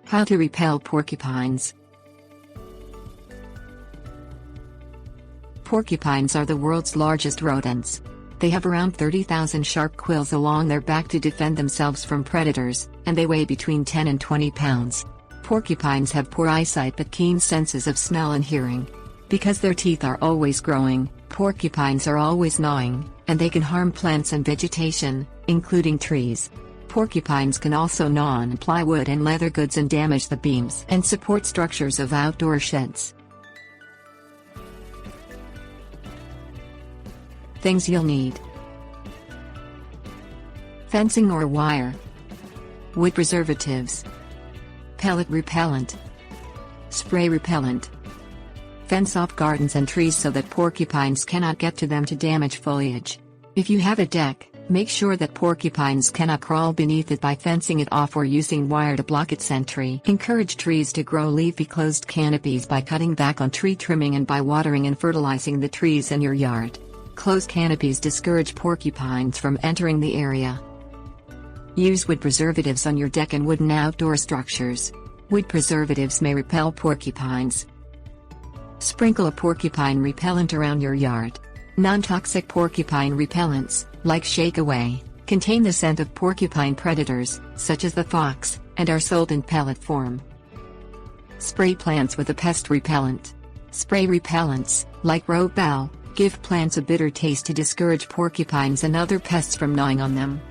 How to repel porcupines. Porcupines are the world's largest rodents. They have around 30,000 sharp quills along their back to defend themselves from predators, and they weigh between 10 and 20 pounds. Porcupines have poor eyesight but keen senses of smell and hearing. Because their teeth are always growing, porcupines are always gnawing, and they can harm plants and vegetation, including trees. Porcupines can also gnaw on plywood and leather goods and damage the beams and support structures of outdoor sheds. Things you'll need: fencing or wire, wood preservatives, pellet repellent, spray repellent. Fence off gardens and trees so that porcupines cannot get to them to damage foliage. If you have a deck, make sure that porcupines cannot crawl beneath it by fencing it off or using wire to block its entry. Encourage trees to grow leafy closed canopies by cutting back on tree trimming and by watering and fertilizing the trees in your yard. Closed canopies discourage porcupines from entering the area. Use wood preservatives on your deck and wooden outdoor structures. Wood preservatives may repel porcupines. Sprinkle a porcupine repellent around your yard. Non-toxic porcupine repellents, like Shake Away, contain the scent of porcupine predators, such as the fox, and are sold in pellet form. Spray plants with a pest repellent. Spray repellents, like Repel, give plants a bitter taste to discourage porcupines and other pests from gnawing on them.